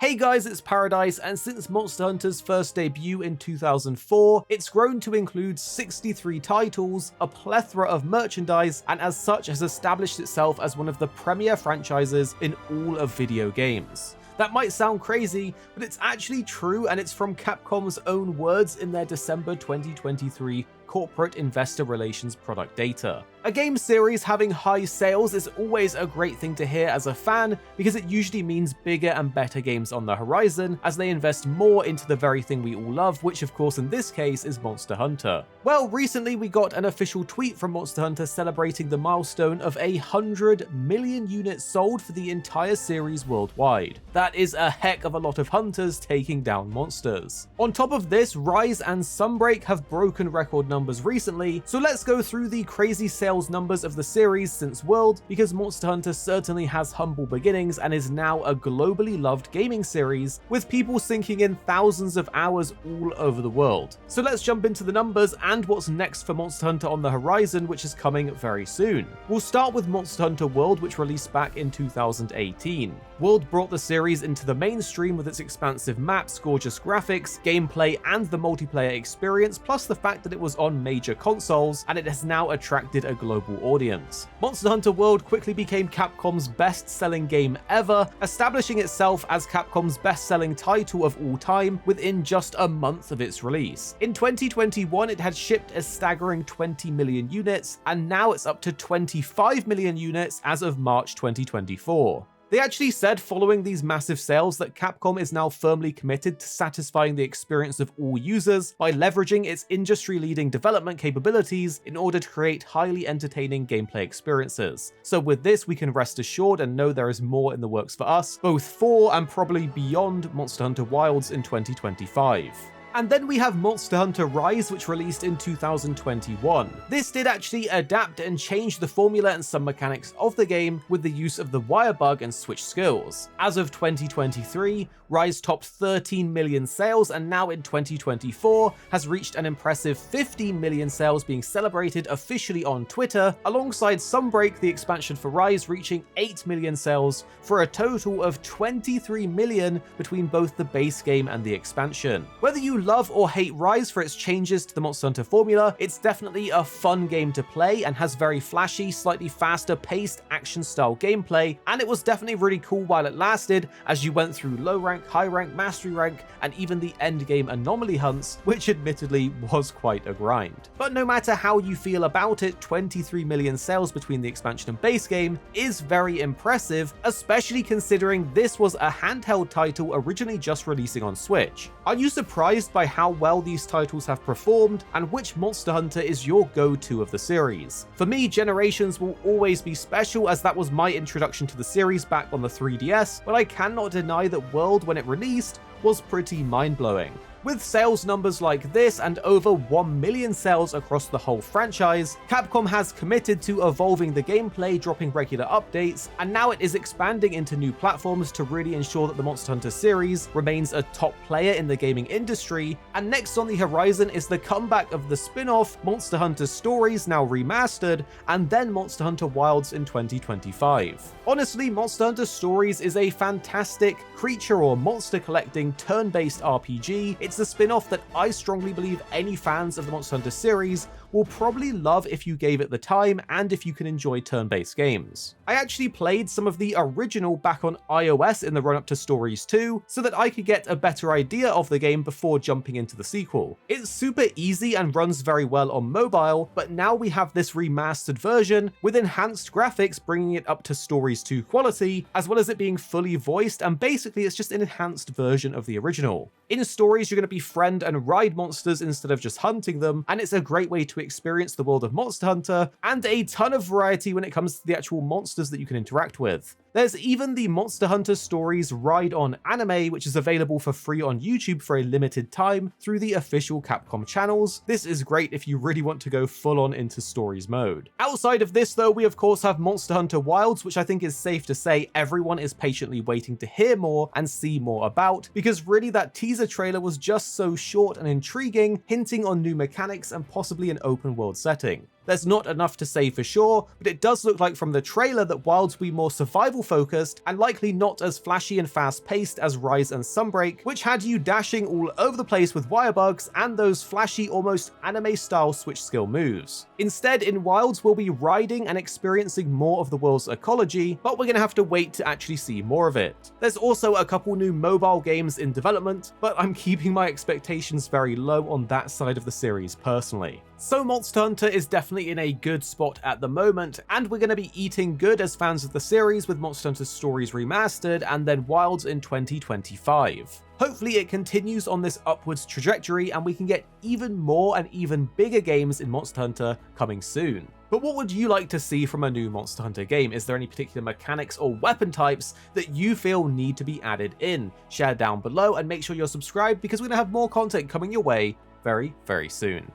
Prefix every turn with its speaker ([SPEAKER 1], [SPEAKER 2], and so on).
[SPEAKER 1] Hey guys, it's Paradise, and since Monster Hunter's first debut in 2004, it's grown to include 63 titles, a plethora of merchandise, and as such has established itself as one of the premier franchises in all of video games. That might sound crazy, but it's actually true, and it's from Capcom's own words in their December 2023 corporate investor relations product data. A game series having high sales is always a great thing to hear as a fan, because it usually means bigger and better games on the horizon as they invest more into the very thing we all love, which of course in this case is Monster Hunter. Well, recently we got an official tweet from Monster Hunter celebrating the milestone of 100 million units sold for the entire series worldwide. That is a heck of a lot of hunters taking down monsters. On top of this, Rise and Sunbreak have broken record numbers recently, so let's go through the crazy sales numbers of the series since World, because Monster Hunter certainly has humble beginnings and is now a globally loved gaming series with people sinking in thousands of hours all over the world. So let's jump into the numbers and what's next for Monster Hunter on the horizon, which is coming very soon. We'll start with Monster Hunter World, which released back in 2018. World brought the series into the mainstream with its expansive maps, gorgeous graphics, gameplay, and the multiplayer experience, plus the fact that it was on major consoles, and it has now attracted a global audience. Monster Hunter World quickly became Capcom's best-selling game ever, establishing itself as Capcom's best-selling title of all time within just a month of its release. In 2021, it had shipped a staggering 20 million units, and now it's up to 25 million units as of March 2024. They actually said following these massive sales that Capcom is now firmly committed to satisfying the experience of all users by leveraging its industry-leading development capabilities in order to create highly entertaining gameplay experiences. So with this, we can rest assured and know there is more in the works for us, both for and probably beyond Monster Hunter Wilds in 2025. And then we have Monster Hunter Rise, which released in 2021. This did actually adapt and change the formula and some mechanics of the game with the use of the wire bug and switch skills. As of 2023, Rise topped 13 million sales, and now in 2024 has reached an impressive 15 million sales, being celebrated officially on Twitter, alongside Sunbreak, the expansion for Rise, reaching 8 million sales for a total of 23 million between both the base game and the expansion. Whether you love or hate Rise for its changes to the Monster Hunter formula, it's definitely a fun game to play and has very flashy, slightly faster paced action style gameplay, and it was definitely really cool while it lasted as you went through low rank, high rank, mastery rank, and even the end game anomaly hunts, which admittedly was quite a grind. But no matter how you feel about it, 23 million sales between the expansion and base game is very impressive, especially considering this was a handheld title originally just releasing on Switch. Are you surprised by how well these titles have performed, and which Monster Hunter is your go-to of the series? For me, Generations will always be special, as that was my introduction to the series back on the 3DS, but I cannot deny that World, when it released, was pretty mind-blowing. With sales numbers like this and over 1 million sales across the whole franchise, Capcom has committed to evolving the gameplay, dropping regular updates, and now it is expanding into new platforms to really ensure that the Monster Hunter series remains a top player in the gaming industry. And next on the horizon is the comeback of the spin-off Monster Hunter Stories, now remastered, and then Monster Hunter Wilds in 2025. Honestly, Monster Hunter Stories is a fantastic creature or monster collecting turn-based RPG. It's a spin-off that I strongly believe any fans of the Monster Hunter series will probably love if you gave it the time and if you can enjoy turn-based games. I actually played some of the original back on iOS in the run-up to Stories 2 so that I could get a better idea of the game before jumping into the sequel. It's super easy and runs very well on mobile, but now we have this remastered version with enhanced graphics, bringing it up to Stories 2 quality, as well as it being fully voiced, and basically it's just an enhanced version of the original. In Stories, you're going to befriend and ride monsters instead of just hunting them, and it's a great way to experience the world of Monster Hunter, and a ton of variety when it comes to the actual monsters that you can interact with. There's even the Monster Hunter Stories Ride On anime, which is available for free on YouTube for a limited time through the official Capcom channels. This is great if you really want to go full on into Stories mode. Outside of this though, we of course have Monster Hunter Wilds, which I think is safe to say everyone is patiently waiting to hear more and see more about, because really that teaser trailer was just so short and intriguing, hinting on new mechanics and possibly an open world setting. There's not enough to say for sure, but it does look like from the trailer that Wilds will be more survival focused and likely not as flashy and fast paced as Rise and Sunbreak, which had you dashing all over the place with wire bugs and those flashy, almost anime style switch skill moves. Instead, in Wilds we'll be riding and experiencing more of the world's ecology, but we're gonna have to wait to actually see more of it. There's also a couple new mobile games in development, but I'm keeping my expectations very low on that side of the series personally. So Monster Hunter is definitely in a good spot at the moment, and we're going to be eating good as fans of the series with Monster Hunter Stories Remastered and then Wilds in 2025. Hopefully it continues on this upwards trajectory and we can get even more and even bigger games in Monster Hunter coming soon. But what would you like to see from a new Monster Hunter game? Is there any particular mechanics or weapon types that you feel need to be added in? Share down below and make sure you're subscribed because we're going to have more content coming your way very, very soon.